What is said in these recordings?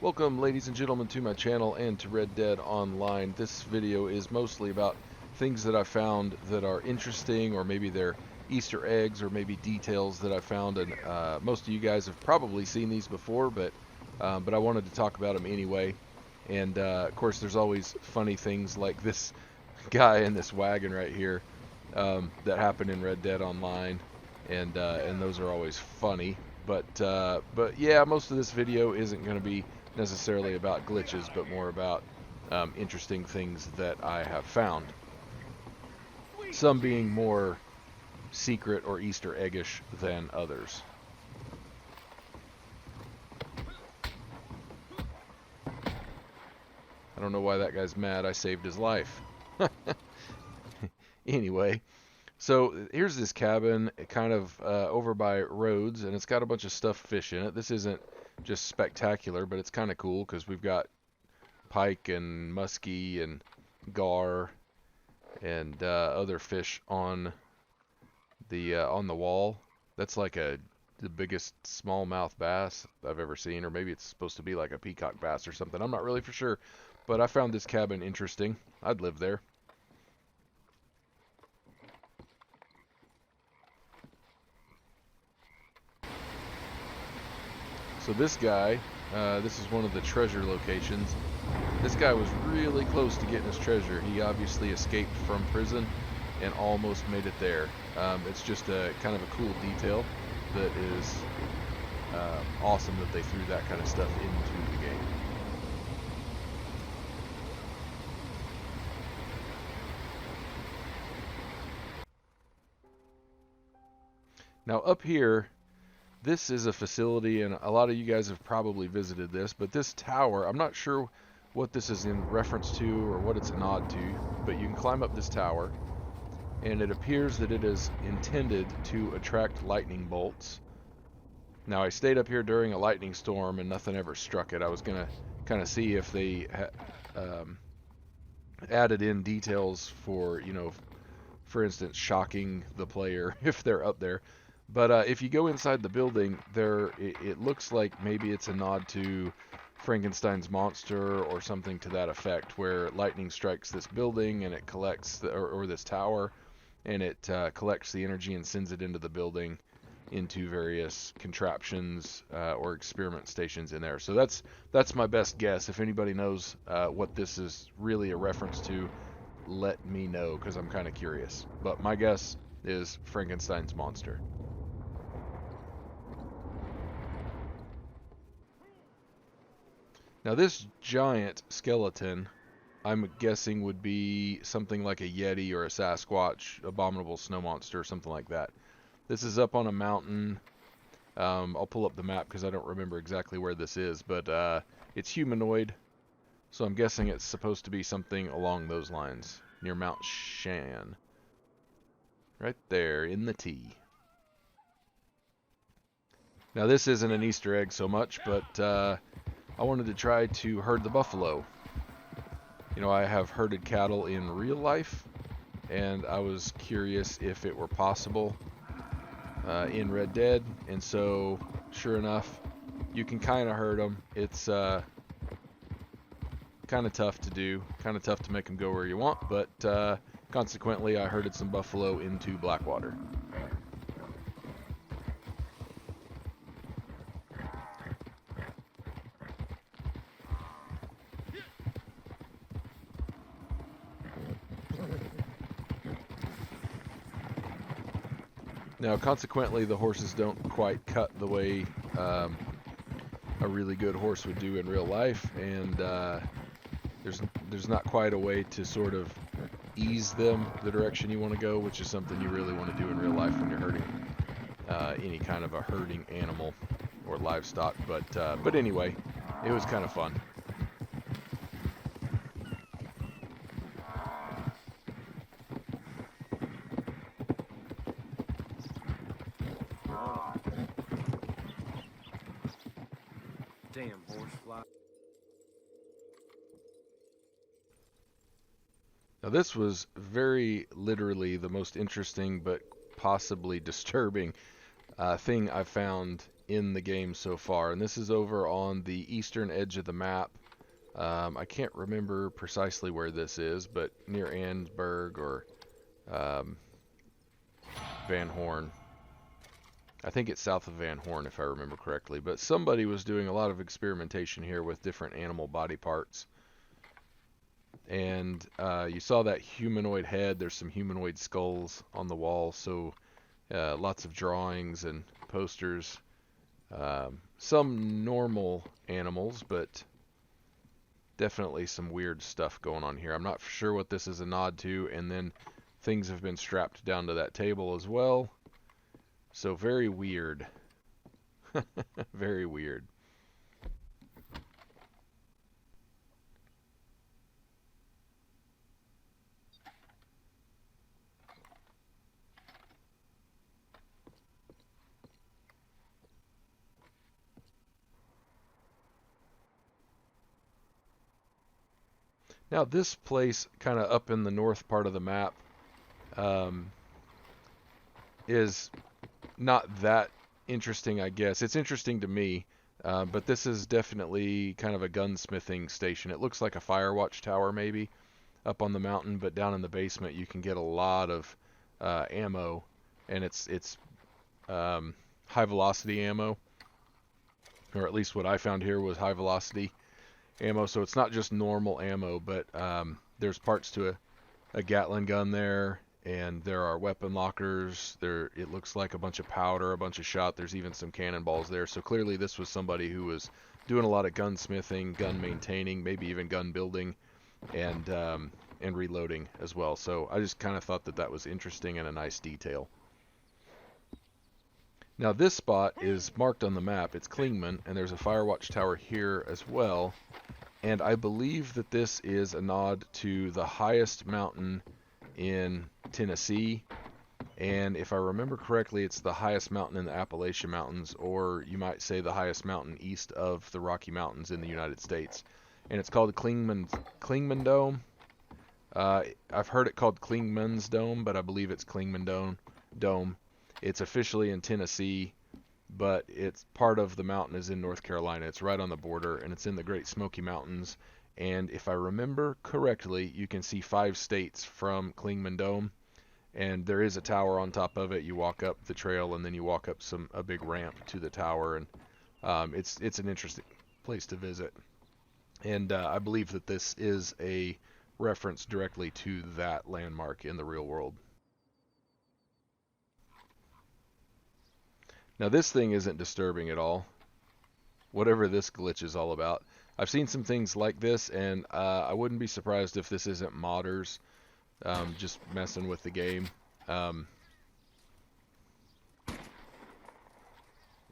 Welcome, ladies and gentlemen, to my channel and to Red Dead Online. This video is mostly about things that I found that are interesting, or maybe they're Easter eggs, or maybe details that I found. And most of you guys have probably seen these before, but I wanted to talk about them anyway. And of course, there's always funny things like this guy in this wagon right here that happen in Red Dead Online, and those are always funny. But yeah, most of this video isn't going to be necessarily about glitches, but more about interesting things that I have found. Some being more secret or Easter eggish than others. I don't know why that guy's mad. I saved his life. Anyway, so here's this cabin, kind of over by roads, and it's got a bunch of stuffed fish in it. This isn't just spectacular, but it's kind of cool because we've got pike and muskie and gar and other fish on the wall. That's like the biggest smallmouth bass I've ever seen, or maybe it's supposed to be like a peacock bass or something. I'm not really for sure, but I found this cabin interesting. I'd live there. So this guy, this is one of the treasure locations. This guy was really close to getting his treasure. He obviously escaped from prison and almost made it there. It's just a kind of a cool detail that is awesome that they threw that kind of stuff into the game. Now up here, this is a facility, and a lot of you guys have probably visited this, but this tower, I'm not sure what this is in reference to or what it's a nod to, but you can climb up this tower, and it appears that it is intended to attract lightning bolts. Now, I stayed up here during a lightning storm and nothing ever struck it. I was going to kind of see if they added in details for, for instance, shocking the player if they're up there. But if you go inside the building, it looks like maybe it's a nod to Frankenstein's monster or something to that effect, where lightning strikes this building and it collects, or this tower, and it collects the energy and sends it into the building, into various contraptions or experiment stations in there. So that's my best guess. If anybody knows what this is really a reference to, let me know, because I'm kind of curious. But my guess is Frankenstein's monster. Now this giant skeleton, I'm guessing, would be something like a Yeti or a Sasquatch, abominable snow monster, or something like that. This is up on a mountain. I'll pull up the map because I don't remember exactly where this is, but it's humanoid, so I'm guessing it's supposed to be something along those lines, near Mount Shan. Right there, in the T. Now this isn't an Easter egg so much, but I wanted to try to herd the buffalo. You know, I have herded cattle in real life, and I was curious if it were possible in Red Dead, and so sure enough, you can kind of herd them. It's kind of tough to do, kind of tough to make them go where you want, but consequently I herded some buffalo into Blackwater. Now, consequently, the horses don't quite cut the way a really good horse would do in real life, and there's not quite a way to sort of ease them the direction you want to go, which is something you really want to do in real life when you're herding any kind of a herding animal or livestock. But anyway, it was kind of fun. Damn horsefly. Now this was very literally the most interesting but possibly disturbing thing I found in the game so far, and this is over on the eastern edge of the map. I can't remember precisely where this is, but near Ansburg or Van Horn. I think it's south of Van Horn, if I remember correctly. But somebody was doing a lot of experimentation here with different animal body parts. And you saw that humanoid head. There's some humanoid skulls on the wall, so lots of drawings and posters. Some normal animals, but definitely some weird stuff going on here. I'm not sure what this is a nod to, and then things have been strapped down to that table as well. So very weird. Very weird. Now this place, kind of up in the north part of the map, is not that interesting, I guess. It's interesting to me, but this is definitely kind of a gunsmithing station. It looks like a fire watch tower maybe up on the mountain, but down in the basement you can get a lot of ammo, and it's high velocity ammo, or at least what I found here was high velocity ammo. So it's not just normal ammo, but there's parts to a Gatling gun there, and there are weapon lockers. There, it looks like a bunch of powder, a bunch of shot. There's even some cannonballs there. So clearly this was somebody who was doing a lot of gunsmithing, gun maintaining, maybe even gun building, and reloading as well. So I just kind of thought that that was interesting and a nice detail. Now this spot is marked on the map. It's Clingman, and there's a fire watch tower here as well. And I believe that this is a nod to the highest mountain in Tennessee. And if I remember correctly, it's the highest mountain in the Appalachian Mountains, or you might say the highest mountain east of the Rocky Mountains in the United States. And it's called the Clingman Dome. I've heard it called Clingman's Dome, but I believe it's Clingman Dome. It's officially in Tennessee, but it's part of the mountain is in North Carolina. It's right on the border, and it's in the Great Smoky Mountains. And if I remember correctly, you can see 5 states from Clingman Dome, and there is a tower on top of it. You walk up the trail, and then you walk up a big ramp to the tower, and it's an interesting place to visit. And I believe that this is a reference directly to that landmark in the real world. Now this thing isn't disturbing at all, whatever this glitch is all about. I've seen some things like this, and I wouldn't be surprised if this isn't modders just messing with the game. I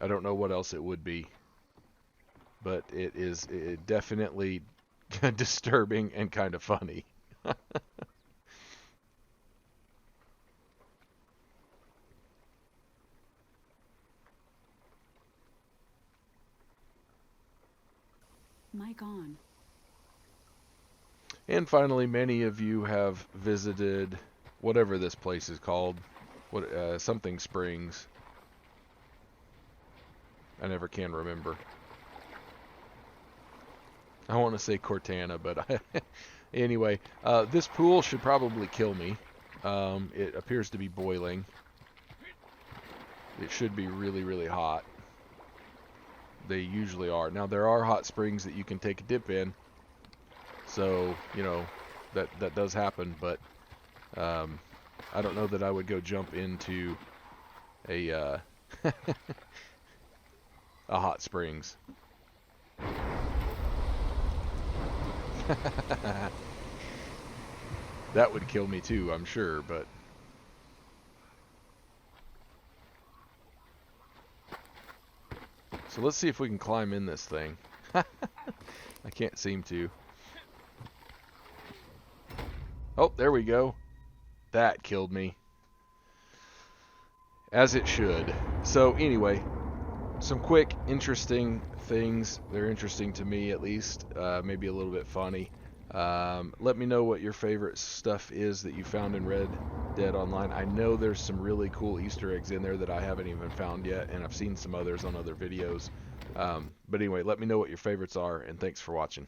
don't know what else it would be, but it is definitely disturbing and kind of funny. Mic on. And finally, many of you have visited whatever this place is called, something Springs. I never can remember. I want to say Cortana, but anyway, this pool should probably kill me. It appears to be boiling. It should be really, really hot. They usually are. Now there are hot springs that you can take a dip in, so you know that does happen. But I don't know that I would go jump into a a hot springs. That would kill me too, I'm sure, but so let's see if we can climb in this thing. I can't seem to. Oh, there we go. That killed me. As it should. So anyway, some quick, interesting things. They're interesting to me, at least. Maybe a little bit funny. Let me know what your favorite stuff is that you found in Red Dead Online. I know there's some really cool Easter eggs in there that I haven't even found yet, and I've seen some others on other videos. But anyway, let me know what your favorites are, and thanks for watching.